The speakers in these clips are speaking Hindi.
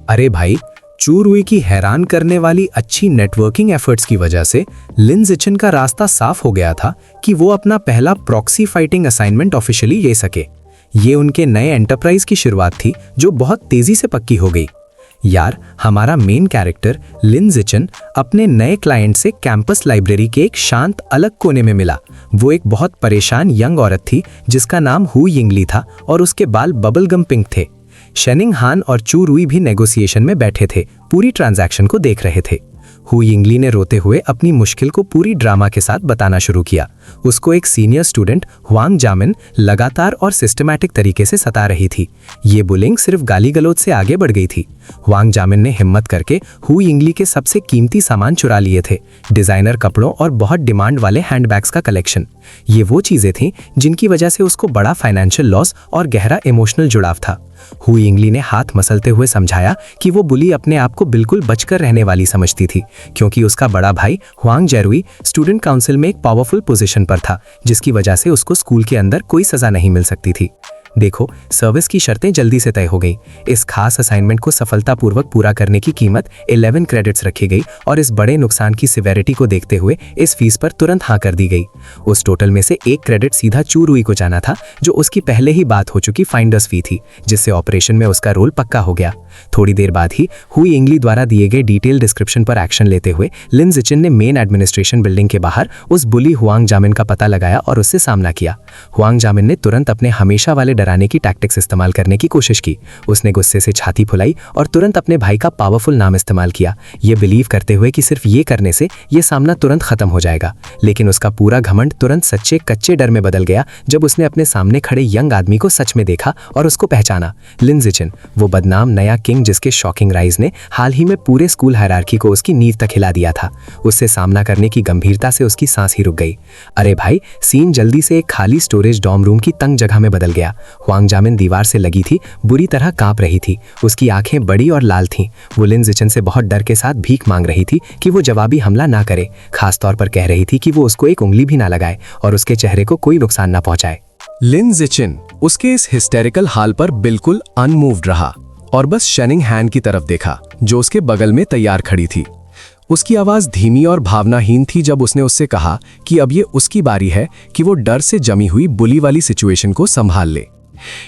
अरे भाई, चू रुई की हैरान करने वाली अच्छी नेटवर्किंग एफर्ट्स की वजह से लिन जिचिन का रास्ता साफ हो गया था कि वो अपना पहला प्रॉक्सी फाइटिंग असाइनमेंट ऑफिशियली ले सके। ये उनके नए एंटरप्राइज की शुरुआत थी जो बहुत तेजी से पक्की हो गई। यार, हमारा मेन कैरेक्टर लिन जिचिन अपने नए क्लाइंट से कैंपस लाइब्रेरी के एक शांत अलग कोने में मिला। वो एक बहुत परेशान यंग औरत थी जिसका नाम हु यिंगली था और उसके बाल बबल गम पिंक थे। शेनिंग हान और चू रुई भी नेगोशिएशन में बैठे थे, पूरी ट्रांजैक्शन को देख रहे थे। हु यिंगली ने रोते हुए अपनी मुश्किल को पूरी ड्रामा के साथ बताना शुरू किया। उसको एक सीनियर स्टूडेंट हुआंग जामिन लगातार और सिस्टमैटिक तरीके से सता रही थी। ये बुलिंग सिर्फ गाली गलौज से आगे बढ़ गई थी। हुआंग जामिन ने हिम्मत करके हु यिंगली के सबसे कीमती सामान चुरा लिए थे, डिजाइनर कपड़ों और बहुत डिमांड वाले हैंडबैग्स का कलेक्शन। ये वो चीजें थीं जिनकी वजह से उसको बड़ा फाइनेंशियल लॉस और गहरा इमोशनल जुड़ाव था। हु यिंगली ने हाथ मसलते हुए समझाया कि वो बुली अपने आप को बिल्कुल बचकर रहने वाली समझती थी, क्योंकि उसका बड़ा भाई हुआंग जैरुई स्टूडेंट काउंसिल में एक पावरफुल पोजीशन पर था, जिसकी वजह से उसको स्कूल के अंदर कोई सजा नहीं मिल सकती थी। देखो, सर्विस की शर्तें जल्दी से तय हो गई। इस खास असाइनमेंट को सफलतापूर्वक पूरा करने की कीमत 11 क्रेडिट्स रखी गई और इस बड़े नुकसान की सिवेरिटी को देखते हुए इस फीस पर तुरंत हाँ कर दी गई। उस टोटल में से 1 क्रेडिट सीधा चू रुई को जाना था, जो उसकी पहले ही बात हो चुकी फाइंडर्स फी थी, जिससे ऑपरेशन में उसका रोल पक्का हो गया। थोड़ी देर बाद ही हु यिंगली द्वारा दिए गए डिटेल डिस्क्रिप्शन पर एक्शन लेते हुए लिन जिचिन ने मेन एडमिनिस्ट्रेशन बिल्डिंग के बाहर उस बुली हुआंग जामिन का पता लगाया और उससे सामना किया। हुआंग जामिन ने तुरंत अपने हमेशा वाले डराने की टैक्टिक्स इस्तेमाल करने की कोशिश की। उसने गुस्से से छाती फुलाई और तुरंत अपने भाई का पावरफुल नाम इस्तेमाल किया, ये बिलीव करते हुए कि सिर्फ ये करने से ये सामना तुरंत खत्म हो जाएगा। लेकिन उसका पूरा घमंड तुरंत सच्चे कच्चे डर में बदल गया जब उसने अपने सामने खड़े यंग आदमी को सच में देखा और उसको पहचाना। लिन जिचिन, वो बदनाम नया किंग जिसके शॉकिंग राइज ने हाल ही में पूरे स्कूल हायरार्की को उसकी नींव तक हिला दिया था। उससे सामना करने की गंभीरता से उसकी सांस ही रुक गई। अरे भाई, सीन जल्दी से एक खाली स्टोरेज डॉर्म रूम की तंग जगह में बदल गया। हुआंग जामिन दीवार से लगी थी, बुरी तरह कांप रही थी। उसकी आंखें बड़ी और लाल थीं। वो लिन जिचिन से बहुत डर के साथ भीख मांग रही थी कि वो जवाबी हमला ना करे। खास तौर पर कह रही थी कि वो उसको एक उंगली भी ना लगाए और उसके चेहरे को कोई नुकसान ना पहुंचाए। लिन जिचिन उसके इस हिस्टेरिकल हाल पर बिल्कुल अनमूव्ड रहा और बस शेनिंग हान की तरफ देखा, जो उसके बगल में तैयार खड़ी थी। उसकी आवाज धीमी और भावनाहीन थी जब उसने उससे कहा कि अब ये उसकी बारी है कि वो डर से जमी हुई बुली वाली सिचुएशन को संभाल ले।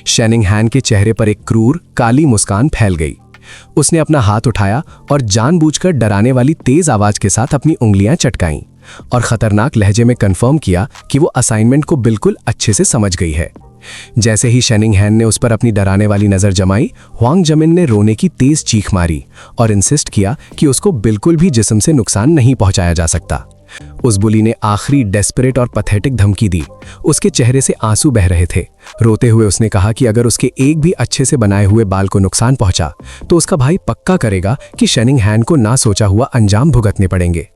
शेनिंग हान के चेहरे पर एक क्रूर काली मुस्कान फैल गई। उसने अपना हाथ उठाया और जानबूझकर डराने वाली तेज आवाज के साथ अपनी उंगलियां चटकाईं और खतरनाक लहजे में कंफर्म किया कि वो असाइनमेंट को बिल्कुल अच्छे से समझ गई है। जैसे ही शेनिंग हान ने उस पर अपनी डराने वाली नजर जमाई, हुआंग जामिन ने रोने की तेज चीख मारी और इंसिस्ट किया कि उसको बिल्कुल भी जिस्म से नुकसान नहीं पहुंचाया जा सकता। उस बुली ने आखिरी डेस्परेट और पैथेटिक धमकी दी। उसके चेहरे से आंसू बह रहे थे। रोते हुए उसने कहा कि अगर उसके एक भी अच्छे से बनाए हुए बाल को नुकसान पहुंचा तो उसका भाई पक्का करेगा कि शेनिंग हान को ना सोचा हुआ अंजाम भुगतने पड़ेंगे।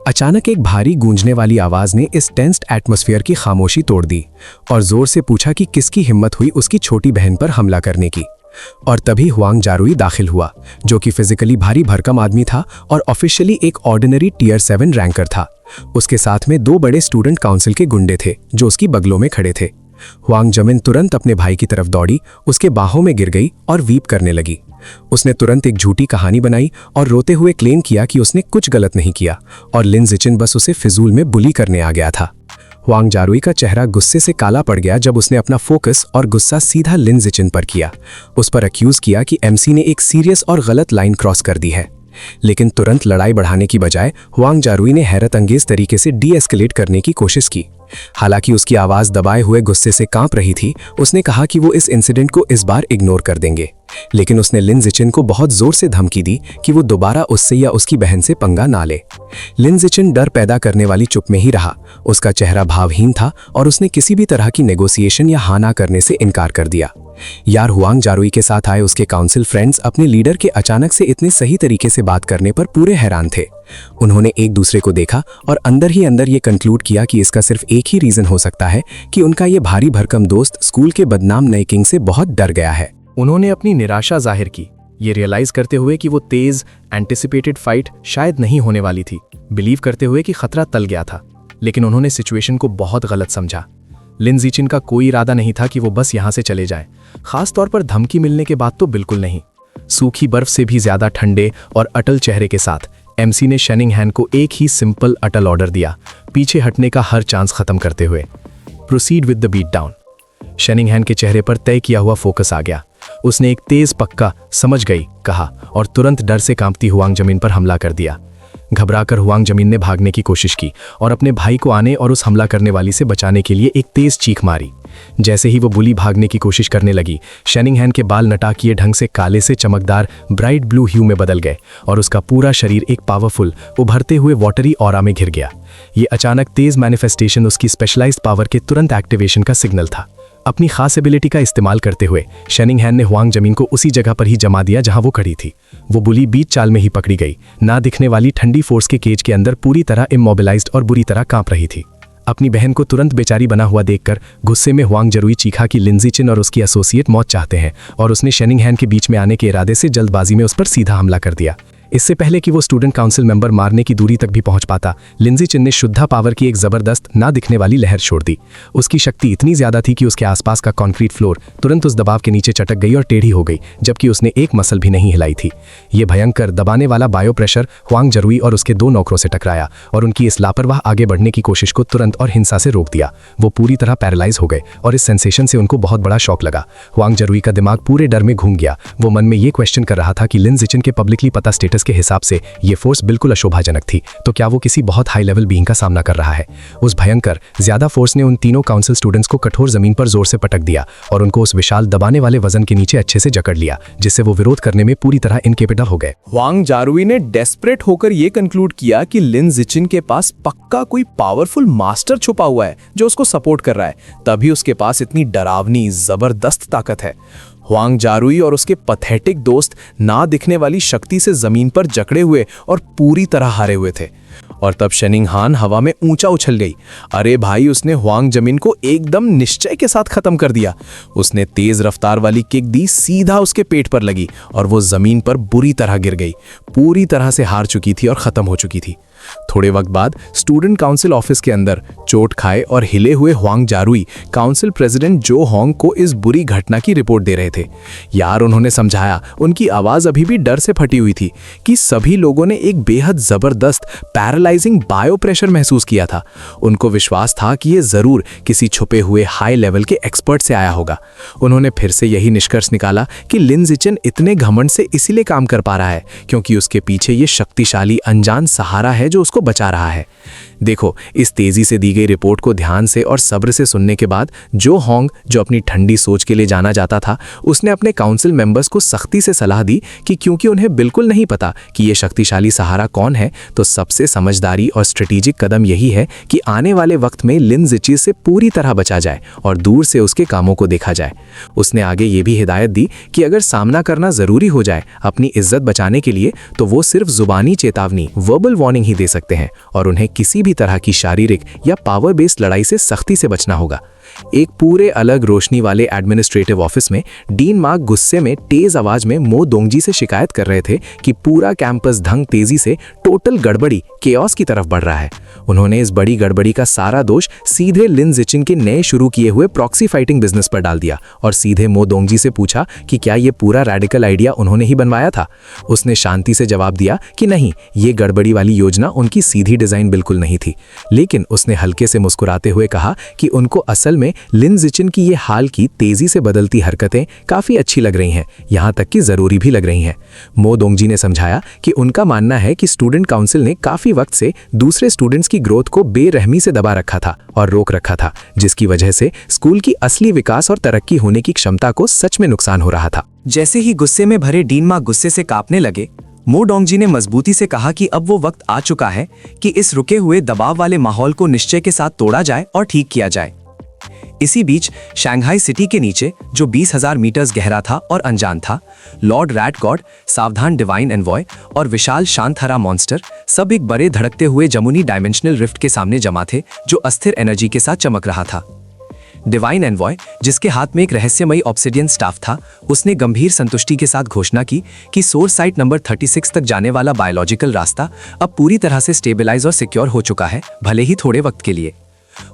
अचानक एक भारी गूंजने वाली आवाज ने इस टेंस्ड एटमॉस्फेयर की खामोशी तोड़ दी और जोर से पूछा कि किसकी हिम्मत हुई उसकी छोटी बहन पर हमला करने की। और तभी हुआंग जारुई दाखिल हुआ, जो कि फिजिकली भारी भरकम आदमी था और ऑफिशियली एक ऑर्डिनरी टियर 7 रैंकर था। उसके साथ में 2 बड़े स्टूडेंट काउंसिल के गुंडे थे जो उसकी बगलों में खड़े थे। हुआंग जामिन तुरंत अपने भाई की तरफ दौड़ी, उसके बाहों में गिर गई और वीप करने लगी। उसने तुरंत एक झूठी कहानी बनाई और रोते हुए क्लेम किया कि उसने कुछ गलत नहीं किया और लिन जिचिन बस उसे फिजूल में बुली करने आ गया था। हुआंग जारुई का चेहरा गुस्से से काला पड़ गया जब उसने अपना फोकस और गुस्सा सीधा लिन जिचिन पर किया। उस पर अक्यूज किया कि एमसी ने एक सीरियस और गलत लाइन क्रॉस कर दी है। लेकिन तुरंत लड़ाई बढ़ाने की बजाय हुआंग जारुई ने हैरत अंगेज तरीके से डी एस्केलेट करने की कोशिश की। हालांकि उसकी आवाज दबाए हुए गुस्से से कांप रही थी, उसने कहा कि वो इस इंसिडेंट को इस बार इग्नोर कर देंगे। लेकिन उसने लिन जिचिन को बहुत जोर से धमकी दी कि वो दोबारा उससे या उसकी बहन से पंगा ना ले। लिन जिचिन डर पैदा करने वाली चुप में ही रहा। उसका चेहरा भावहीन था और उसने किसी भी तरह की नेगोशिएशन या हाँ ना करने से इनकार कर दिया। यार, हुआंग जारुई के साथ आए उसके काउंसिल फ्रेंड्स अपने लीडर के अचानक से इतने सही तरीके से बात करने पर पूरे हैरान थे। उन्होंने एक दूसरे को देखा और अंदर ही अंदर ये कंक्लूड किया कि इसका सिर्फ एक ही रीजन हो सकता है कि उनका ये भारी भरकम दोस्त स्कूल के बदनाम नए किंग से बहुत डर गया है। उन्होंने अपनी निराशा जाहिर की, ये रियलाइज करते हुए कि वो तेज एंटिसिपेटेड फाइट शायद नहीं होने वाली थी, बिलीव करते हुए कि खतरा टल गया था। लेकिन उन्होंने सिचुएशन को बहुत गलत समझा। लिन जिचिन का कोई इरादा नहीं था कि वो बस यहाँ से चले जाएं, खास तौर पर धमकी मिलने के बाद तो बिल्कुल नहीं। सूखी बर्फ से भी ज्यादा ठंडे और अटल चेहरे के साथ एमसी ने शेनिंगहैन को एक ही सिंपल अटल ऑर्डर दिया, पीछे हटने का हर चांस खत्म करते हुए। Proceed with the beat down. शेनिंगहैन के चेहरे पर तय किया हुआ फोकस आ गया। उसने एक तेज पक्का समझ गई कहा और तुरंत डर से कांपती हुआंग जमीन पर हमला कर दिया। घबराकर हुआंग जमीन ने भागने की कोशिश की और अपने भाई को आने और उस हमला करने वाली से बचाने के लिए एक तेज चीख मारी। जैसे ही वो बुली भागने की कोशिश करने लगी, शेनिंगहैन के बाल नटाकिए ढंग से काले से चमकदार ब्राइट ब्लू ह्यू में बदल गए और उसका पूरा शरीर एक पावरफुल उभरते हुए वाटरी ऑरा में घिर गया। ये अचानक तेज मैनिफेस्टेशन उसकी स्पेशलाइज्ड पावर के तुरंत एक्टिवेशन का सिग्नल था। अपनी खास एबिलिटी का इस्तेमाल करते हुए शेनिंगहैन ने हुआंग जमीन को उसी जगह पर ही जमा दिया जहां वो खड़ी थी। वो बुली बीच चाल में ही पकड़ी गई, ना दिखने वाली ठंडी फोर्स के केज के अंदर पूरी तरह इमोबिलाइज्ड और बुरी तरह कांप रही थी। अपनी बहन को तुरंत बेचारी बना हुआ देखकर गुस्से में हुआंग जरूई चीखा कि लिंजी चिन और उसकी एसोसिएट मौत चाहते हैं और उसने शेनिंगहैन के बीच में आने के इरादे से जल्दबाजी में उस पर सीधा हमला कर दिया। इससे पहले कि वो स्टूडेंट काउंसिल मेंबर मारने की दूरी तक भी पहुंच पाता, लिंजी चिन ने शुद्धा पावर की एक जबरदस्त ना दिखने वाली लहर छोड़ दी। उसकी शक्ति इतनी ज्यादा थी कि उसके आसपास का कंक्रीट फ्लोर तुरंत उस दबाव के नीचे चटक गई और टेढ़ी हो गई, जबकि उसने एक मसल भी नहीं हिलाई थी। ये भयंकर दबाने वाला बायो प्रेशर हुआंग जरूई और उसके दो नौकरों से टकराया और उनकी इस लापरवाह आगे बढ़ने की कोशिश को तुरंत और हिंसा से रोक दिया। वो पूरी तरह पैरालाइज हो गए और इस सेंसेशन से उनको बहुत बड़ा शॉक लगा। हुआंग जरूई का दिमाग पूरे डर में घूम गया। वो मन में ये क्वेश्चन कर रहा था कि लिन जिचिन के पब्लिकली पता स्टेटस के हिसाब से ये फोर्स बिल्कुल अशोभाजनक थी, तो क्या वो किसी बहुत हाई लेवल बीइंग का सामना कर रहा है। उस भयंकर ज्यादा फोर्स ने उन तीनों काउंसिल स्टूडेंट्स को कठोर जमीन पर जोर से पटक दिया और उनको उस विशाल दबाने वाले वजन के नीचे अच्छे से जकड़ लिया, जिससे वो विरोध करने में पूरी तरह इनकेपेबल हो गए। हुआंग जारुई ने डेस्परेट होकर यह कंक्लूड किया कि लिन जिचिन के पास पक्का कोई पावरफुल मास्टर छुपा हुआ है जो उसको सपोर्ट कर रहा है, तभी उसके पास इतनी डरावनी जबरदस्त ताकत है। हुआंग जारुई और उसके पथेटिक दोस्त ना दिखने वाली शक्ति से जमीन पर जकड़े हुए और पूरी तरह हारे हुए थे। और तब शेनिंगहान हवा में ऊंचा उछल गई। अरे भाई, उसने हुआंग जमीन को एकदम निश्चय के साथ खत्म कर दिया। उसने तेज रफ्तार वाली किक दी, सीधा उसके पेट पर लगी और वो जमीन पर बुरी तरह गिर गई। पूरी तरह से हार चुकी थी और खत्म हो चुकी थी। थोड़े वक्त बाद स्टूडेंट काउंसिल ऑफिस के अंदर चोट खाए और हिले हुए हुआंग जारुई काउंसिल प्रेसिडेंट जो होंग को इस बुरी घटना की रिपोर्ट दे रहे थे। यार, उन्होंने समझाया, उनकी आवाज अभी भी डर से फटी हुई थी, कि सभी लोगों ने एक बेहद जबरदस्त पैरालाइजिंग बायो प्रेशर महसूस किया था। उनको विश्वास था कि यह जरूर किसी छुपे हुए हाई लेवल के एक्सपर्ट से आया होगा। उन्होंने फिर से यही निष्कर्ष निकाला कि लिन जिचिन इतने घमंड से इसीलिए काम कर पा रहा है क्योंकि उसके पीछे ये शक्तिशाली अनजान सहारा है जो उसको बचा रहा है। देखो, इस तेजी से दी गई रिपोर्ट को ध्यान से और सब्र से सुनने के बाद जो होंग, जो अपनी ठंडी सोच के लिए जाना जाता था, उसने अपने काउंसिल मेंबर्स को सख्ती से सलाह दी कि क्योंकि उन्हें बिल्कुल नहीं पता कि यह शक्तिशाली सहारा कौन है, तो सबसे समझदारी और स्ट्रेटेजिक कदम यही है कि आने वाले वक्त में लिन जिची से पूरी तरह बचा जाए और दूर से उसके कामों को देखा जाए। उसने आगे ये भी हिदायत दी कि अगर सामना करना जरूरी हो जाए अपनी इज्जत बचाने के लिए, तो वो सिर्फ जुबानी चेतावनी, वर्बल वार्निंग ही दे सकते हैं और उन्हें किसी भी तरह की शारीरिक या पावर बेस्ड लड़ाई से सख्ती से बचना होगा। एक पूरे अलग रोशनी वाले एडमिनिस्ट्रेटिव ऑफिस में डीन मार्क गुस्से में तेज आवाज में मो दोंगजी से शिकायत कर रहे थे कि पूरा कैंपस धंग तेजी से टोटल गड़बड़ी, केओस की तरफ बढ़ रहा है। उन्होंने इस बड़ी गड़बड़ी का सारा दोष सीधे लिन जिचिन के नए शुरू किए हुए प्रॉक्सी फाइटिंग बिजनेस पर डाल दिया और सीधे मो दोंगजी से पूछा कि क्या ये पूरा रेडिकल आइडिया उन्होंने ही बनवाया था। उसने शांति से जवाब दिया कि नहीं, ये गड़बड़ी वाली योजना उनकी सीधी डिजाइन बिल्कुल नहीं थी। लेकिन उसने हल्के से मुस्कुराते हुए कहा कि उनको असल में लिन जिचिन की ये हाल की तेजी से बदलती हरकतें काफी अच्छी लग रही हैं, यहां तक कि जरूरी भी लग रही हैं। मो दोंगजी ने समझाया कि उनका मानना है कि स्टूडेंट काउंसिल ने काफी वक्त से दूसरे स्टूडेंट्स की ग्रोथ को बेरहमी से दबा रखा था और रोक रखा था, जिसकी वजह से स्कूल की असली विकास और तरक्की होने की क्षमता को सच में नुकसान हो रहा था। जैसे ही गुस्से में भरे डीन मार्क गुस्से से कांपने लगे, मो दोंगजी ने मजबूती से कहा कि अब वो वक्त आ चुका है कि इस रुके हुए दबाव वाले माहौल को निश्चय के साथ तोड़ा जाए और ठीक किया जाए। इसी बीच शंघाई सिटी के नीचे, जो 20,000 मीटर्स गहरा था और अनजान था, लॉर्ड रैट गॉड, सावधान डिवाइन एनवॉय और विशाल शांतहरा मॉन्स्टर सब एक बड़े धड़कते हुए जमुनी डायमेंशनल रिफ्ट के सामने जमा थे जो अस्थिर एनर्जी के साथ चमक रहा था। डिवाइन एनवॉय, जिसके हाथ में एक रहस्यमयी ऑब्सिडियन स्टाफ था, उसने गंभीर संतुष्टि के साथ घोषणा की कि सोर्स साइट नंबर 36 तक जाने वाला बायोलॉजिकल रास्ता अब पूरी तरह से स्टेबलाइज और सिक्योर हो चुका है, भले ही थोड़े वक्त के लिए।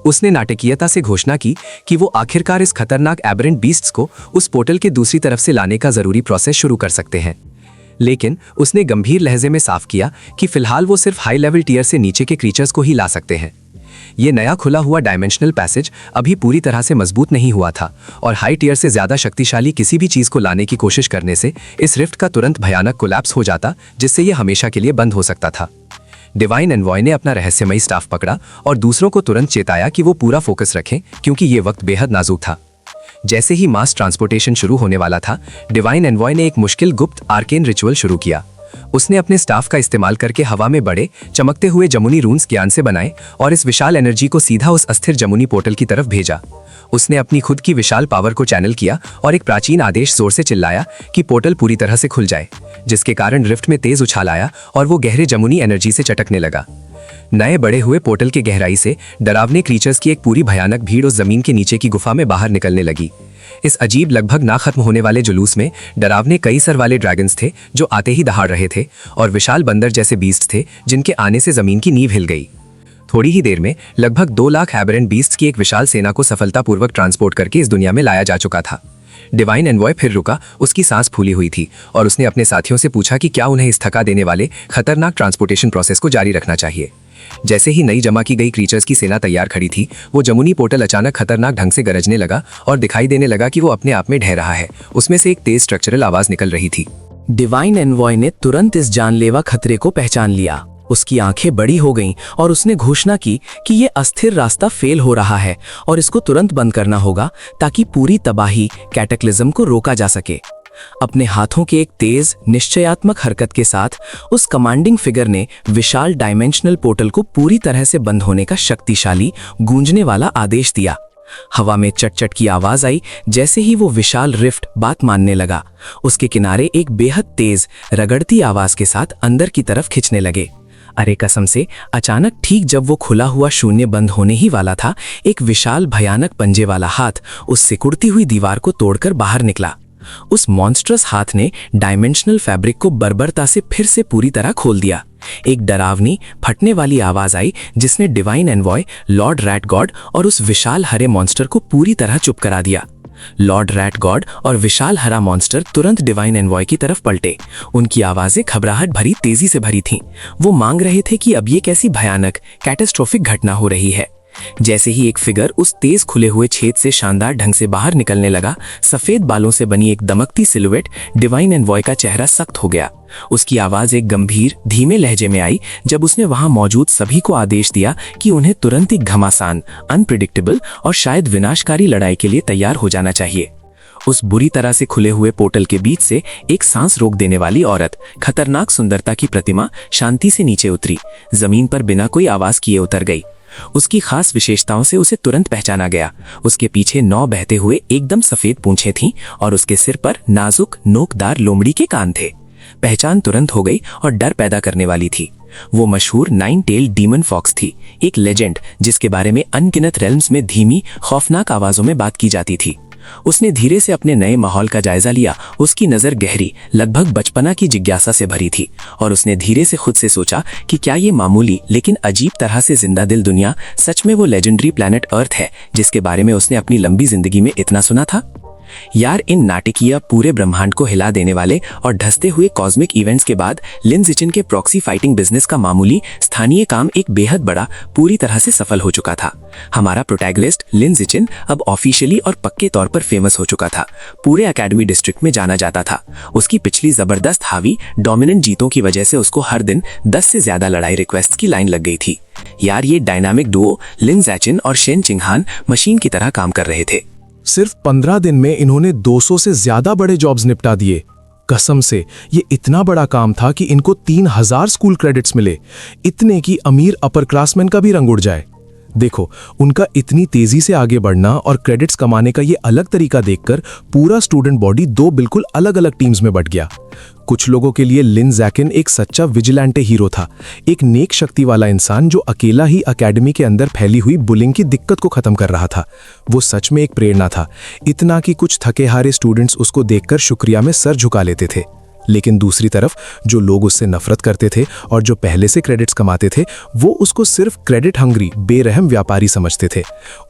उसने नाटकीयता से घोषणा की कि वो आखिरकार इस खतरनाक एबरेंट बीस्ट्स को उस पोर्टल के दूसरी तरफ से लाने का जरूरी प्रोसेस शुरू कर सकते हैं। लेकिन उसने गंभीर लहजे में साफ किया कि फिलहाल वो सिर्फ हाई लेवल टियर से नीचे के क्रीचर्स को ही ला सकते हैं। ये नया खुला हुआ डायमेंशनल पैसेज अभी पूरी तरह से मजबूत नहीं हुआ था और हाई टियर से ज्यादा शक्तिशाली किसी भी चीज को लाने की कोशिश करने से इस रिफ्ट का तुरंत भयानक कोलैप्स हो जाता, जिससे ये हमेशा के लिए बंद हो सकता था। डिवाइन एनवॉय ने अपना रहस्यमयी स्टाफ पकड़ा और दूसरों को तुरंत चेताया कि वो पूरा फोकस रखें, क्योंकि ये वक्त बेहद नाजुक था। जैसे ही मास ट्रांसपोर्टेशन शुरू होने वाला था, डिवाइन एनवॉय ने एक मुश्किल गुप्त आर्केन रिचुअल शुरू किया। उसने अपने स्टाफ का इस्तेमाल करके हवा में बड़े चमकते हुए जमुनी रून्स ज्ञान से बनाए और इस विशाल एनर्जी को सीधा उस अस्थिर जमुनी पोर्टल की तरफ भेजा। उसने अपनी खुद की विशाल पावर को चैनल किया और एक प्राचीन आदेश जोर से चिल्लाया कि पोर्टल पूरी तरह से खुल जाए, जिसके कारण रिफ्ट में तेज उछाल आया और वो गहरे जमुनी एनर्जी से चटकने लगा। नए बड़े हुए पोर्टल के गहराई से डरावने क्रीचर्स की एक पूरी भयानक भीड़ उस जमीन के नीचे की गुफा में बाहर निकलने लगी। इस अजीब लगभग ना खत्म होने वाले जुलूस में डरावने कई सर वाले ड्रैगन्स थे जो आते ही दहाड़ रहे थे, और विशाल बंदर जैसे बीस्ट थे जिनके आने से जमीन की नींव हिल गई। थोड़ी ही देर में लगभग 2 लाख एबरेंट बीस्ट्स की एक विशाल सेना को सफलतापूर्वक ट्रांसपोर्ट करके इस दुनिया में लाया जा चुका था। डिवाइन एनवॉय फिर रुका, उसकी सांस फूली हुई थी और उसने अपने साथियों से पूछा कि क्या उन्हें इस थका देने वाले खतरनाक ट्रांसपोर्टेशन प्रोसेस को जारी रखना चाहिए। जैसे ही नई जमा की गई क्रीचर्स की सेना तैयार खड़ी थी, वो जमुनी पोर्टल अचानक खतरनाक ढंग से गरजने लगा और दिखाई देने लगा कि वो अपने आप में ढह रहा है। उसमें से एक तेज स्ट्रक्चरल आवाज निकल रही थी। डिवाइन एनवॉय ने तुरंत इस जानलेवा खतरे को पहचान लिया। उसकी आंखें बड़ी हो गईं और उसने घोषणा की कि ये अस्थिर रास्ता फेल हो रहा है और इसको तुरंत बंद करना होगा ताकि पूरी तबाही कैटेक्लिज्म को रोका जा सके। अपने हाथों के एक तेज निश्चयात्मक हरकत के साथ उस कमांडिंग फिगर ने विशाल डायमेंशनल पोर्टल को पूरी तरह से बंद होने का शक्तिशाली गूंजने वाला आदेश दिया। हवा में चट-चट की आवाज आई जैसे ही वो विशाल रिफ्ट बात मानने लगा। उसके किनारे एक बेहद तेज रगड़ती आवाज के साथ अंदर की तरफ खिंचने लगे। अरे कसम से, अचानक ठीक जब वो खुला हुआ शून्य बंद होने ही वाला था, एक विशाल भयानक पंजे वाला हाथ उस सिकुड़ती हुई दीवार को तोड़कर बाहर निकला। उस मॉन्स्ट्रस हाथ ने डायमेंशनल फैब्रिक को बर्बरता से फिर से पूरी तरह खोल दिया। एक डरावनी फटने वाली आवाज आई जिसने divine envoy, Lord rat God और उस विशाल हरे मॉन्स्टर को पूरी तरह चुप करा दिया। लॉर्ड रैट गॉड और विशाल हरा मॉन्स्टर तुरंत डिवाइन एनवॉय की तरफ पलटे। उनकी आवाजें घबराहट भरी तेजी से भरी थीं। वो मांग रहे थे कि अब ये कैसी भयानक कैटास्ट्रोफिक घटना हो रही है। जैसे ही एक फिगर उस तेज खुले हुए छेद से शानदार ढंग से बाहर निकलने लगा, सफेद बालों से बनी एक दमकती सिलुएट डिवाइन एनवॉय का चेहरा सख्त हो गया। उसकी आवाज एक गंभीर धीमे लहजे में आई जब उसने वहां मौजूद सभी को आदेश दिया कि उन्हें तुरंत एक घमासान, अनप्रिडिक्टेबल और शायद विनाशकारी लड़ाई के लिए तैयार हो जाना चाहिए। उस बुरी तरह से खुले हुए पोर्टल के बीच से एक सांस रोक देने वाली औरत, खतरनाक सुंदरता की प्रतिमा, शांति से नीचे उतरी, जमीन पर बिना कोई आवाज किए उतर गई। उसकी खास विशेषताओं से उसे तुरंत पहचाना गया। उसके पीछे 9 बहते हुए एकदम सफेद पूंछें थीं और उसके सिर पर नाजुक नोकदार लोमड़ी के कान थे। पहचान तुरंत हो गई और डर पैदा करने वाली थी। वो मशहूर 9-टेल्ड डीमन फॉक्स थी, एक लेजेंड जिसके बारे में अनगिनत रेल्म्स में धीमी खौफनाक आवाजों में बात की जाती थी। उसने धीरे से अपने नए माहौल का जायजा लिया। उसकी नजर गहरी, लगभग बचपना की जिज्ञासा से भरी थी और उसने धीरे से खुद से सोचा कि क्या ये मामूली लेकिन अजीब तरह से जिंदा दिल दुनिया सच में वो लेजेंडरी प्लैनेट अर्थ है जिसके बारे में उसने अपनी लंबी जिंदगी में इतना सुना था। यार, इन नाटकीय पूरे ब्रह्मांड को हिला देने वाले और ढसते हुए कॉस्मिक इवेंट्स के बाद लिन ज़िचिन के प्रॉक्सी फाइटिंग बिजनेस का मामूली स्थानीय काम एक बेहद बड़ा पूरी तरह से सफल हो चुका था। हमारा प्रोटैगनिस्ट लिन ज़िचिन अब ऑफिशियली और पक्के तौर पर फेमस हो चुका था। पूरे एकेडमी डिस्ट्रिक्ट में जाना जाता था। उसकी पिछली जबरदस्त हावी डोमिनेंट जीतों की वजह से उसको हर दिन 10 से ज्यादा लड़ाई रिक्वेस्ट की लाइन लग गई थी। यार, ये डायनामिक डुओ लिन ज़िचिन और शेन चिंगहान मशीन की तरह काम कर रहे थे। सिर्फ 15 दिन में इन्होंने 200 से ज्यादा बड़े जॉब्स निपटा दिए। कसम से, ये इतना बड़ा काम था कि इनको 3000 स्कूल क्रेडिट्स मिले, इतने कि अमीर अपर क्लासमैन का भी रंग उड़ जाए। देखो, उनका इतनी तेजी से आगे बढ़ना और क्रेडिट्स कमाने का ये अलग तरीका देखकर पूरा स्टूडेंट बॉडी 2 बिल्कुल अलग अलग टीम्स में बट गया। कुछ लोगों के लिए लिन ज़िचिन एक सच्चा विजिलेंटे हीरो था, एक नेक शक्ति वाला इंसान जो अकेला ही एकेडमी के अंदर फैली हुई बुलिंग की दिक्कत को खत्म कर रहा था। वो सच में एक प्रेरणा था, इतना कि कुछ थके हारे स्टूडेंट्स उसको देखकर शुक्रिया में सर झुका लेते थे। लेकिन दूसरी तरफ जो लोग उससे नफरत करते थे और जो पहले से क्रेडिट्स कमाते थे, वो उसको सिर्फ क्रेडिट हंग्री बेरहम व्यापारी समझते थे।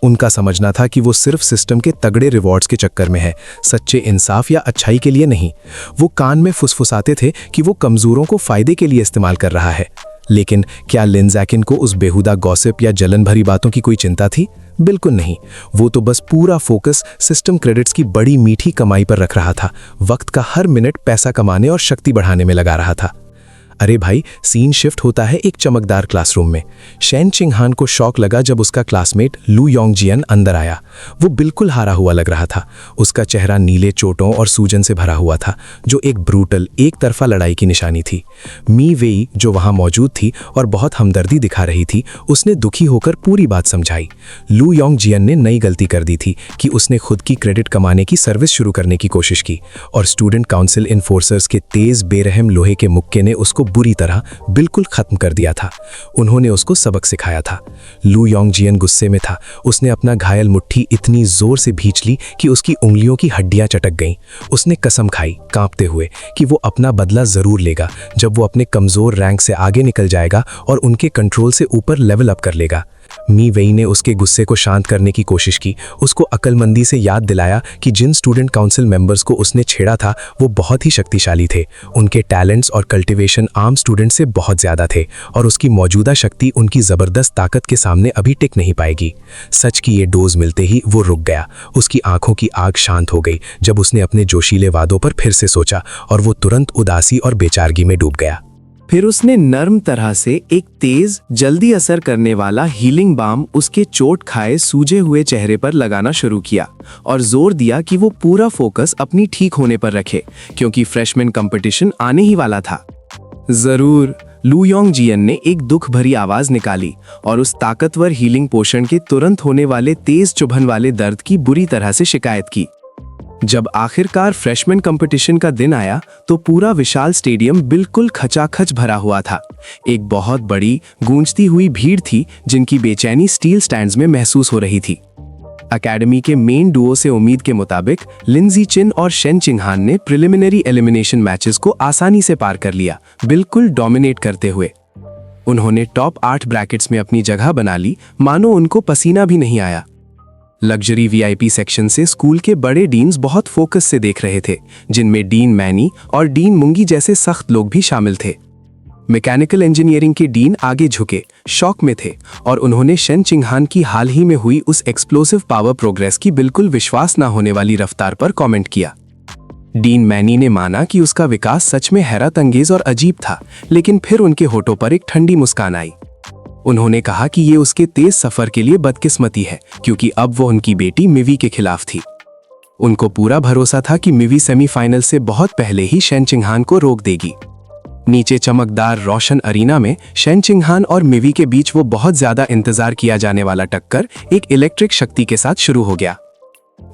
उनका समझना था कि वो सिर्फ सिस्टम के तगड़े रिवॉर्ड्स के चक्कर में है, सच्चे इंसाफ या अच्छाई के लिए नहीं। वो कान में फुसफुसाते थे कि वो कमजोरों को फायदे के लिए इस्तेमाल कर रहा है। लेकिन क्या लिन ज़ैकिन को उस बेहुदा गॉसिप या जलन भरी बातों की कोई चिंता थी? बिल्कुल नहीं। वो तो बस पूरा फोकस सिस्टम क्रेडिट्स की बड़ी मीठी कमाई पर रख रहा था, वक्त का हर मिनट पैसा कमाने और शक्ति बढ़ाने में लगा रहा था। अरे भाई, सीन शिफ्ट होता है एक चमकदार क्लासरूम में। शेन चिंगहान को शॉक लगा जब उसका क्लासमेट लू योंगजियन अंदर आया। वो बिल्कुल हारा हुआ लग रहा था। उसका चेहरा नीले चोटों और सूजन से भरा हुआ था, जो एक ब्रूटल, एक तरफा लड़ाई की निशानी थी। मी वेई, जो वहां मौजूद थी और बहुत हमदर्दी दिखा रही थी, उसने दुखी होकर पूरी बात समझाई। लू योंगजियन ने नई गलती कर दी थी कि उसने खुद की क्रेडिट कमाने की सर्विस शुरू करने की कोशिश की, और स्टूडेंट काउंसिल इन्फोर्सर्स के तेज बेरहम लोहे के मुक्के ने उसको बुरी तरह बिल्कुल खत्म कर दिया था। उन्होंने उसको सबक सिखाया था। लू योंगजियन गुस्से में था। उसने अपना घायल मुट्ठी इतनी जोर से भींच ली कि उसकी उंगलियों की हड्डियां चटक गईं। उसने कसम खाई, कांपते हुए, कि वो अपना बदला जरूर लेगा जब वो अपने कमजोर रैंक से आगे निकल जाएगा और उनके कंट्रोल से ऊपर लेवल अप कर लेगा। मी वेई ने उसके गुस्से को शांत करने की कोशिश की, उसको अक्लमंदी से याद दिलाया कि जिन स्टूडेंट काउंसिल मेंबर्स को उसने छेड़ा था वो बहुत ही शक्तिशाली थे। उनके टैलेंट्स और कल्टीवेशन आम स्टूडेंट से बहुत ज्यादा थे, और उसकी मौजूदा शक्ति उनकी जबरदस्त ताकत के सामने अभी टिक नहीं पाएगी। सच की ये डोज मिलते ही वो रुक गया। उसकी आंखों की आग शांत हो गई जब उसने अपने जोशीले वादों पर फिर से सोचा, और वो तुरंत उदासी और बेचारगी में डूब गया। फिर उसने नर्म तरह से एक तेज, जल्दी असर करने वाला हीलिंग बाम उसके चोट खाए सूजे हुए चेहरे पर लगाना शुरू किया, और जोर दिया कि वो पूरा फोकस अपनी ठीक होने पर रखे, क्योंकि फ्रेशमैन कंपटीशन आने ही वाला था। जरूर, लू योंगजियन ने एक दुख भरी आवाज निकाली और उस ताकतवर हीलिंग पोषण के तुरंत होने वाले तेज चुभन वाले दर्द की बुरी तरह से शिकायत की। जब आखिरकार फ्रेशमैन कंपटीशन का दिन आया तो पूरा विशाल स्टेडियम बिल्कुल खचाखच भरा हुआ था। एक बहुत बड़ी गूंजती हुई भीड़ थी जिनकी बेचैनी स्टील स्टैंड्स में महसूस हो रही थी। एकेडमी के मेन डुओ से उम्मीद के मुताबिक लिन ज़िचिन और शेन चिंगहान ने प्रिलिमिनरी एलिमिनेशन मैचेस को आसानी से पार कर लिया, बिल्कुल डोमिनेट करते हुए। उन्होंने टॉप 8 ब्रैकेट्स में अपनी जगह बना ली, मानो उनको पसीना भी नहीं आया। लग्जरी वीआईपी सेक्शन से स्कूल के बड़े डीन्स बहुत फोकस से देख रहे थे, जिनमें डीन मैनी और डीन मुंगी जैसे सख्त लोग भी शामिल थे। मैकेनिकल इंजीनियरिंग के डीन आगे झुके, शौक में थे, और उन्होंने शेन चिंगहान की हाल ही में हुई उस एक्सप्लोसिव पावर प्रोग्रेस की बिल्कुल विश्वास न होने वाली रफ्तार पर कमेंट किया। डीन मैनी ने माना कि उसका विकास सच में हैरत अंगेज और अजीब था, लेकिन फिर उनके होठों पर एक ठंडी मुस्कान आई। उन्होंने कहा कि ये उसके तेज सफर के लिए बदकिस्मती है, क्योंकि अब वो उनकी बेटी मिवी के खिलाफ थी। उनको पूरा भरोसा था कि मिवी सेमीफाइनल से बहुत पहले ही शेन चिंगहान को रोक देगी। नीचे चमकदार रोशन अरीना में शेन चिंगहान और मिवी के बीच वो बहुत ज्यादा इंतजार किया जाने वाला टक्कर एक इलेक्ट्रिक शक्ति के साथ शुरू हो गया।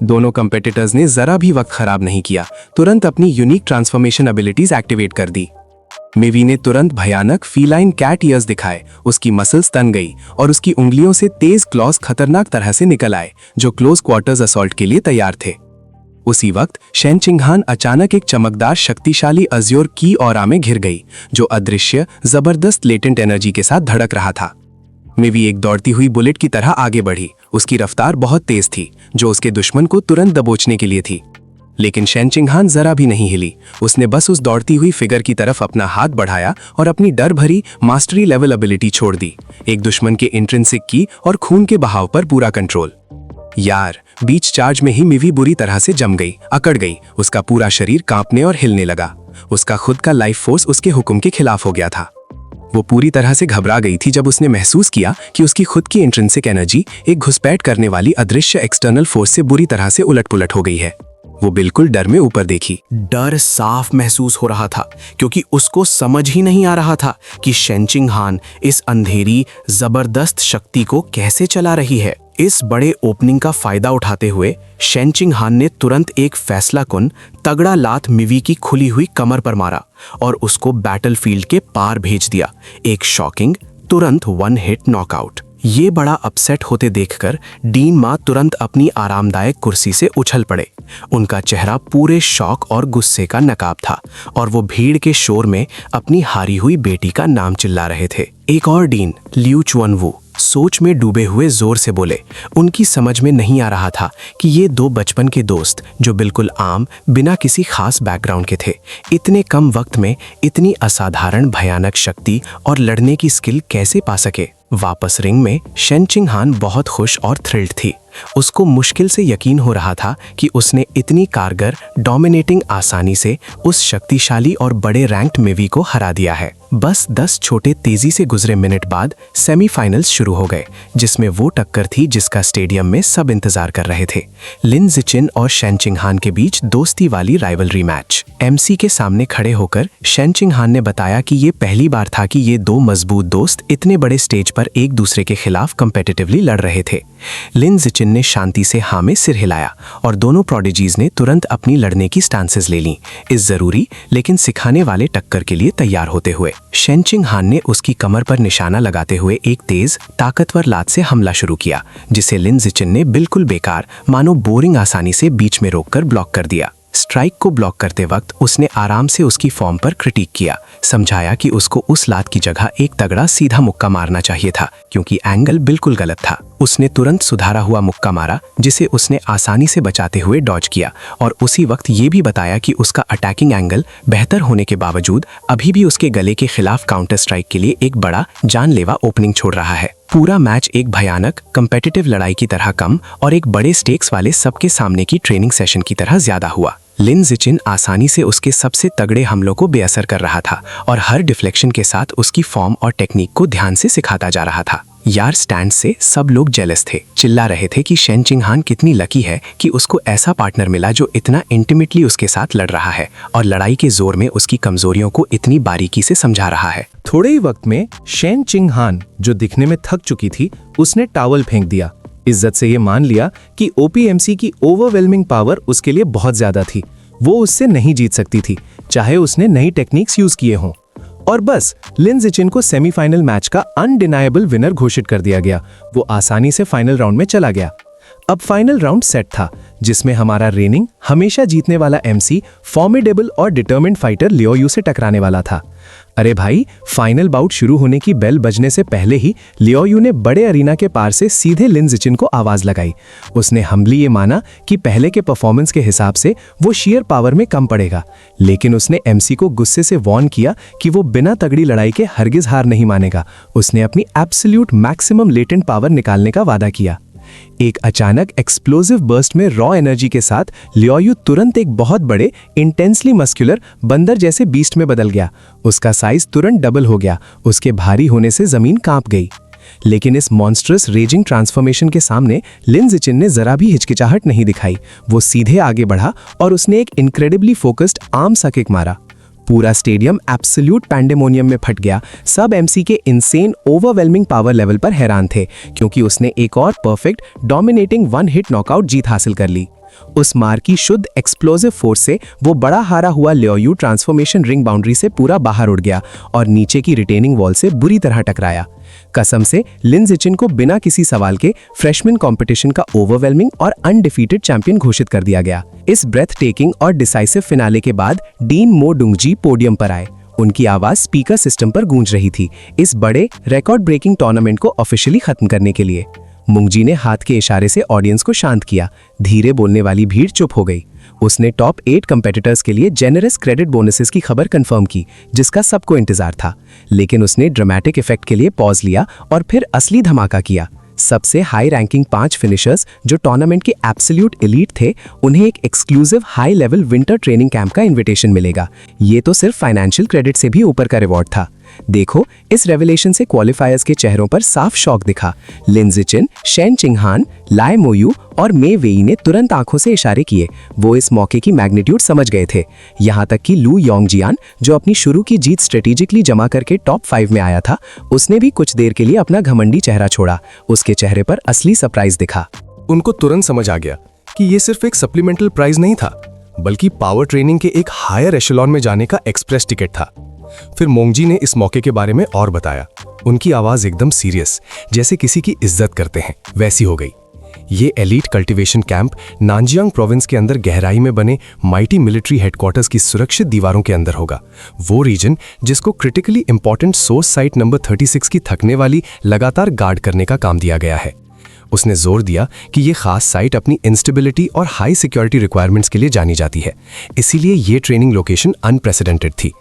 दोनों कंपेटिटर्स ने जरा भी वक्त खराब नहीं किया, तुरंत अपनी यूनिक ट्रांसफॉर्मेशन एबिलिटीज एक्टिवेट कर दी। मिवी ने तुरंत भयानक फीलाइन कैट ईयर्स दिखाए, उसकी मसल्स तन गई और उसकी उंगलियों से तेज क्लॉज खतरनाक तरह से निकल आए, जो क्लोज क्वार्टर्स असॉल्ट के लिए तैयार थे। उसी वक्त शेन चिंगहान अचानक एक चमकदार शक्तिशाली अज्योर की ऑरा में घिर गई, जो अदृश्य जबरदस्त लेटेंट एनर्जी के साथ धड़क रहा था। मिवी एक दौड़ती हुई बुलेट की तरह आगे बढ़ी। उसकी रफ्तार बहुत तेज थी, जो उसके दुश्मन को तुरंत दबोचने के लिए थी। लेकिन शेन चिंगहान जरा भी नहीं हिली। उसने बस उस दौड़ती हुई फिगर की तरफ अपना हाथ बढ़ाया और अपनी डर भरी मास्टरी लेवल एबिलिटी छोड़ दी, एक दुश्मन के इंट्रिंसिक की और खून के बहाव पर पूरा कंट्रोल। यार, बीच चार्ज में ही मिवी बुरी तरह से जम गई, अकड़ गई। उसका पूरा शरीर कांपने और हिलने लगा। उसका खुद का लाइफ फोर्स उसके हुक्म के खिलाफ हो गया था। वो पूरी तरह से घबरा गई थी जब उसने महसूस किया कि उसकी खुद की इंट्रिंसिक एनर्जी एक घुसपैठ करने वाली अदृश्य एक्सटर्नल फोर्स से बुरी तरह से उलट-पुलट हो गई है। वो बिल्कुल डर में ऊपर देखी। डर साफ महसूस हो रहा था, क्योंकि उसको समझ ही नहीं आ रहा था कि शेन चिंगहान इस अंधेरी जबरदस्त शक्ति को कैसे चला रही है। इस बड़े ओपनिंग का फायदा उठाते हुए शेन चिंगहान ने तुरंत एक फैसलाकुन तगड़ा लात मिवी की खुली हुई कमर पर मारा और उसको बैटलफील्ड के पार भेज दिया। एक शॉकिंग, तुरंत 1 हिट नॉकआउट। ये बड़ा अपसेट होते देखकर डीन माँ तुरंत अपनी आरामदायक कुर्सी से उछल पड़े। उनका चेहरा पूरे शौक और गुस्से का नकाब था और वो भीड़ के शोर में अपनी हारी हुई बेटी का नाम चिल्ला रहे थे। एक और डीन, लियू चुअनवू, सोच में डूबे हुए जोर से बोले। उनकी समझ में नहीं आ रहा था कि ये दो बचपन के दोस्त जो बिल्कुल आम, बिना किसी खास बैकग्राउंड के थे, इतने कम वक्त में इतनी असाधारण भयानक शक्ति और लड़ने की स्किल कैसे पा सके। वापस रिंग में शेन चिंगहान बहुत खुश और थ्रिल्ड थी। उसको मुश्किल से यकीन हो रहा था कि उसने इतनी कारगर, डोमिनेटिंग आसानी से उस शक्तिशाली और बड़े रैंक्ड मेवी को हरा दिया है। बस 10 छोटे तेजी से गुजरे मिनट बाद सेमीफाइनल्स शुरू हो गए, जिसमें वो टक्कर थी जिसका स्टेडियम में सब इंतजार कर रहे थे। लिन जिचिन और शेन चिंगहान के बीच दोस्ती वाली राइवलरी मैच। एमसी के सामने खड़े होकर शेन चिंगहान ने बताया कि ये पहली बार था कि ये दो मजबूत दोस्त इतने बड़े स्टेज पर एक दूसरे के खिलाफ कंपेटिटिवली लड़ रहे थे। लिन जिचिन ने शांति से हाँ में सिर हिलाया और दोनों प्रोडिजीज ने तुरंत अपनी लड़ने की स्टांसेस ले लीं, इस जरूरी लेकिन सिखाने वाले टक्कर के लिए तैयार होते हुए। शेन चिंगहान ने उसकी कमर पर निशाना लगाते हुए एक तेज, ताकतवर लात से हमला शुरू किया, जिसे लिन जिचिन ने बिल्कुल बेकार, मानो बोरिंग आसानी से बीच में रोककर ब्लॉक कर दिया। स्ट्राइक को ब्लॉक करते वक्त उसने आराम से उसकी फॉर्म पर क्रिटिक किया, समझाया कि उसको उस लात की जगह एक तगड़ा सीधा मुक्का मारना चाहिए था क्योंकि एंगल बिल्कुल गलत था। उसने तुरंत सुधारा हुआ मुक्का मारा, जिसे उसने आसानी से बचाते हुए डॉज किया और उसी वक्त ये भी बताया कि उसका अटैकिंग एंगल बेहतर होने के बावजूद अभी भी उसके गले के खिलाफ काउंटर स्ट्राइक के लिए एक बड़ा, जानलेवा ओपनिंग छोड़ रहा है। पूरा मैच एक भयानक, कंपेटिटिव लड़ाई की तरह कम और एक बड़े स्टेक्स वाले सबके सामने की ट्रेनिंग सेशन की तरह ज्यादा हुआ। लिन जिचिन आसानी से उसके सबसे तगड़े हमलों को बेअसर कर रहा था और हर डिफ्लेक्शन के साथ उसकी फॉर्म और टेक्निक को ध्यान से सिखाता जा रहा था। यार स्टैंड से सब लोग जेलस थे, चिल्ला रहे थे कि शेन चिंगहान कितनी लकी है कि उसको ऐसा पार्टनर मिला जो इतना इंटीमेटली उसके साथ लड़ रहा है और लड़ाई के जोर में उसकी कमजोरियों को इतनी बारीकी से समझा रहा है। थोड़े ही वक्त में शेन चिंगहान, जो दिखने में थक चुकी थी, उसने टॉवल फेंक दिया। इज्जत से ये मान लिया कि ओपीएमसी की ओवरवेलमिंग पावर उसके लिए बहुत ज्यादा थी। वो उससे नहीं जीत सकती थी, चाहे उसने नई टेक्निक्स यूज किए हों। और बस लिन जिचिन को सेमीफाइनल मैच का अनडिनाएबल विनर घोषित कर दिया गया। वो आसानी से फाइनल राउंड में चला गया। अब फाइनल राउंड सेट था, जिसमें हमारा रेनिंग, हमेशा जीतने वाला एमसी फॉर्मिडेबल और डिटरमिन्ड फाइटर लियो यू से टकराने वाला था। अरे भाई, फाइनल बाउट शुरू होने की बेल बजने से पहले ही लियो यू ने बड़े अरीना के पार से सीधे लिन जिचिन को आवाज लगाई। उसने हम्बली ये माना कि पहले के परफॉर्मेंस के हिसाब से वो शेयर पावर में कम पड़ेगा, लेकिन उसने एमसी को गुस्से से वार्न किया कि वो बिना तगड़ी लड़ाई के हरगिज हार नहीं मानेगा। उसने अपनी एब्सोल्यूट मैक्सिमम लेटेंट पावर निकालने का वादा किया। एक अचानक एक्सप्लोसिव बर्स्ट में रॉ एनर्जी के साथ लियो यू तुरंत एक बहुत बड़े, इंटेंसली मस्कुलर बंदर जैसे बीस्ट में बदल गया। उसका साइज तुरंत डबल हो गया। उसके भारी होने से जमीन कांप गई। लेकिन इस मॉन्स्ट्रस रेजिंग ट्रांसफॉर्मेशन के सामने लिन जिचिन ने जरा भी हिचकिचाहट नहीं दिखाई। वो सीधे आगे बढ़ा और उसने एक इनक्रेडिबली फोकस्ड आर्म सा किक मारा। पूरा स्टेडियम एब्सोल्यूट पैंडेमोनियम में फट गया। सब एमसी के इनसेन ओवरवेलमिंग पावर लेवल पर हैरान थे, क्योंकि उसने एक और perfect, dominating one hit knockout जीत हासिल कर ली। उस मार की शुद्ध एक्सप्लोसिव फोर्स से वो बड़ा हारा हुआ लियो यू ट्रांसफॉर्मेशन रिंग बाउंड्री से पूरा बाहर उड़ गया और नीचे की रिटेनिंग वॉल से बुरी तरह टकराया। कसम से लिन जिचिन को बिना किसी सवाल के फ्रेशमैन कंपटीशन का ओवरवेलमिंग और अनडिफीटेड चैंपियन घोषित कर दिया गया। इस ब्रेथ टेकिंग और डिसाइसिव फिनाले के बाद डीन मो डुंगजी पोडियम पर आए। उनकी आवाज स्पीकर सिस्टम पर गूंज रही थी, इस बड़े रिकॉर्ड ब्रेकिंग टूर्नामेंट को ऑफिशियली खत्म करने के लिए। मुंगजी ने हाथ के इशारे से ऑडियंस को शांत किया। धीरे बोलने वाली भीड़ चुप हो गई। उसने टॉप 8 कंपेटिटर्स के लिए जेनरस क्रेडिट बोनसेस की खबर कंफर्म की, जिसका सबको इंतजार था। लेकिन उसने ड्रामेटिक इफेक्ट के लिए पॉज लिया और फिर असली धमाका किया। सबसे हाई रैंकिंग 5 फिनिशर्स जो टूर्नामेंट के एब्सोल्यूट एलीट थे, उन्हें एक exclusive high level winter training camp का इनविटेशन मिलेगा। ये तो सिर्फ फाइनेंशियल क्रेडिट से भी ऊपर का रिवॉर्ड था। देखो, इस रेवलेशन से क्वालिफायर्स के चेहरों पर साफ शौक दिखा। लिन जिचिन, शेन चिंगहान, लाय मोयू और मे वेई ने तुरंत आंखों से इशारे किए। वो इस मौके की मैग्नीट्यूड समझ गए थे। यहाँ तक कि लू योंगजियान, जो अपनी शुरू की जीत स्ट्रेटेजिकली जमा करके टॉप 5 में आया था, उसने भी कुछ देर के लिए अपना घमंडी चेहरा छोड़ा। उसके चेहरे पर असली सरप्राइज दिखा। उनको तुरंत समझ आ गया कि ये सिर्फ एक सप्लीमेंटल प्राइज नहीं था, बल्कि पावर ट्रेनिंग के एक हायर एशेलॉन में जाने का एक्सप्रेस टिकट था। फिर मोंगजी ने इस मौके के बारे में और बताया। उनकी आवाज एकदम सीरियस, जैसे किसी की इज्जत करते हैं, वैसी हो गई। ये एलीट कल्टीवेशन कैंप नानजियांग प्रोविंस के अंदर गहराई में बने माइटी मिलिट्री हेडक्वार्टर्स की सुरक्षित दीवारों के अंदर होगा। वो रीजन जिसको critically important source site number 36 की थकने वाली लगातार गार्ड करने का काम दिया गया है। उसने जोर दिया कि ये खास साइट अपनी इंस्टेबिलिटी और हाई सिक्योरिटी रिक्वायरमेंट्स के लिए जानी जाती है, इसीलिए ये ट्रेनिंग लोकेशन अनप्रेसिडेंटेड थी।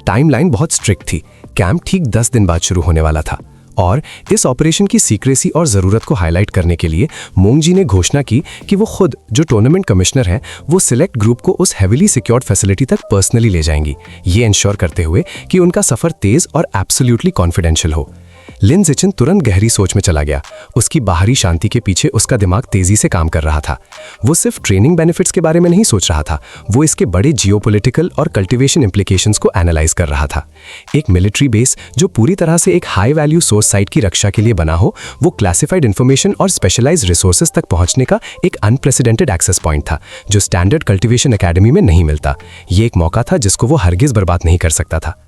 टाइमलाइन बहुत स्ट्रिक्ट थी। कैंप ठीक 10 दिन बाद शुरू होने वाला था और इस ऑपरेशन की सीक्रेसी और ज़रूरत को हाईलाइट करने के लिए मोंगजी ने घोषणा की कि वो खुद जो टूर्नामेंट कमिश्नर हैं वो सिलेक्ट ग्रुप को उस हेविली सिक्योर्ड फैसिलिटी तक पर्सनली ले जाएंगी, ये इंश्योर करते हुए कि उनका सफ़र तेज़ और एब्सोल्युटली कॉन्फिडेंशियल हो। लिन जिचिन तुरंत गहरी सोच में चला गया। उसकी बाहरी शांति के पीछे उसका दिमाग तेजी से काम कर रहा था। वो सिर्फ ट्रेनिंग बेनिफिट्स के बारे में नहीं सोच रहा था, वो इसके बड़े जियोपॉलिटिकल और कल्टीवेशन इंप्लीकेशंस को एनालाइज कर रहा था। एक मिलिट्री बेस जो पूरी तरह से एक हाई वैल्यू सोर्स साइट की रक्षा के लिए बना हो, वो क्लासिफाइड इन्फॉर्मेशन और स्पेशलाइज रिसोर्सेज तक पहुंचने का एक अनप्रेसिडेंटेड एक्सेस पॉइंट था, जो स्टैंडर्ड कल्टीवेशन एकेडमी में नहीं मिलता। ये एक मौका था जिसको वो हरगिज बर्बाद नहीं कर सकता था।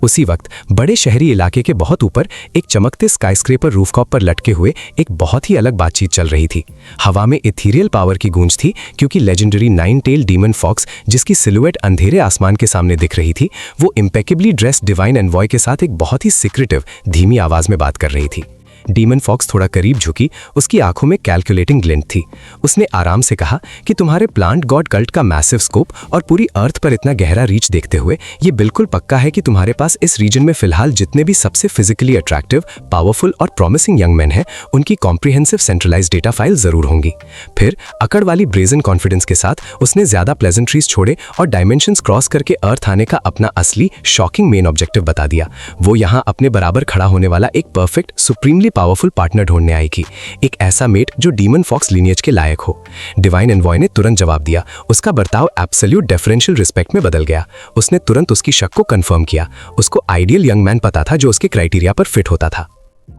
उसी वक्त बड़े शहरी इलाके के बहुत ऊपर एक चमकते स्काईस्क्रेपर रूफटॉप पर लटके हुए एक बहुत ही अलग बातचीत चल रही थी। हवा में इथीरियल पावर की गूंज थी, क्योंकि लेजेंडरी 9 टेल डीमन फॉक्स, जिसकी सिलुएट अंधेरे आसमान के सामने दिख रही थी, वो इम्पेकेबली ड्रेस्ड डिवाइन एनवॉय के साथ एक बहुत ही सीक्रेटिव धीमी आवाज में बात कर रही थी। डीमन फॉक्स थोड़ा करीब झुकी, उसकी आंखों में कैलकुलेटिंग ग्लिंट थी। उसने आराम से कहा कि तुम्हारे प्लांट गॉड कल्ट का मैसिव स्कोप और पूरी अर्थ पर इतना गहरा रीच देखते हुए ये बिल्कुल पक्का है कि तुम्हारे पास इस रीजन में फिलहाल जितने भी सबसे फिजिकली अट्रैक्टिव, पावरफुल और प्रॉमिसिंग यंग मैन हैं, उनकी कॉम्प्रिहेंसिव सेंट्रलाइज्ड डेटा फाइल जरूर होंगी। फिर अकड़ वाली ब्रेजन कॉन्फिडेंस के साथ उसने ज्यादा प्लेजेंट्रीज छोड़े और डायमेंशंस क्रॉस करके अर्थ आने का अपना असली शॉकिंग मेन ऑब्जेक्टिव बता दिया। वो यहाँ अपने बराबर खड़ा होने वाला एक परफेक्ट, सुप्रीमली पावरफुल पार्टनर ढूंढने आई थी, एक ऐसा मेट जो डीमन फॉक्स लिनियज के लायक हो। डिवाइन एनवॉय ने तुरंत जवाब दिया। उसका बर्ताव एब्सोल्यूट डेफरेंशियल रिस्पेक्ट में बदल गया। उसने तुरंत उसकी शक को कंफर्म किया। उसको आइडियल यंग मैन पता था जो उसके क्राइटेरिया पर फिट होता था।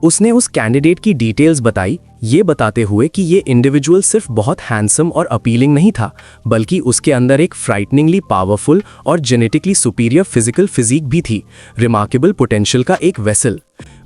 उसने उस कैंडिडेट की डिटेल्स बताई, ये बताते हुए कि ये इंडिविजुअल सिर्फ बहुत हैंडसम और अपीलिंग नहीं था, बल्कि उसके अंदर एक फ्राइटनिंगली पावरफुल और जेनेटिकली सुपीरियर फिजिकल फिजिक भी थी, रिमार्केबल पोटेंशियल का एक वेसल।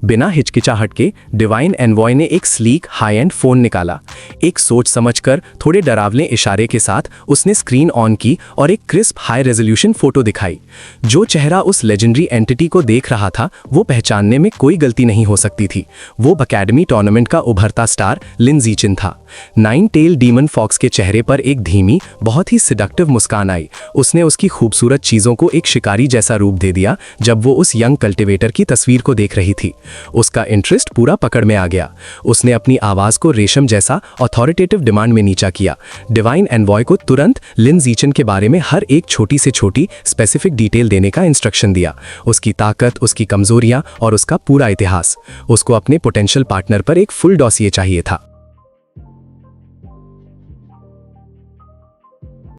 बिना हिचकिचाहट के डिवाइन एनवॉय ने एक स्लीक हाई एंड फोन निकाला। एक सोच समझकर थोड़े डरावने इशारे के साथ उसने स्क्रीन ऑन की और एक क्रिस्प हाई रेजोल्यूशन फोटो दिखाई। जो चेहरा उस लेजेंडरी एंटिटी को देख रहा था वो पहचानने में कोई गलती नहीं हो सकती थी। वो अकेडमी टूर्नामेंट का उभरता स्टार लिन जिचिन था। 9 टेल डीमन फॉक्स के चेहरे पर एक धीमी, बहुत ही सिडक्टिव मुस्कान आई। उसने उसकी खूबसूरत चीजों को एक शिकारी जैसा रूप दे दिया जब वो उस यंग कल्टिवेटर की तस्वीर को देख रही थी। उसका इंटरेस्ट पूरा पकड़ में आ गया। उसने अपनी आवाज को रेशम जैसा अथॉरिटेटिव डिमांड में नीचा किया। डिवाइन एनवॉय को तुरंत लिन जिचिन के बारे में हर एक छोटी से छोटी स्पेसिफिक डिटेल देने का इंस्ट्रक्शन दिया। उसकी ताकत, उसकी कमजोरियां और उसका पूरा इतिहास। उसको अपने पोटेंशियल पार्टनर पर एक फुल डॉसिए चाहिए था।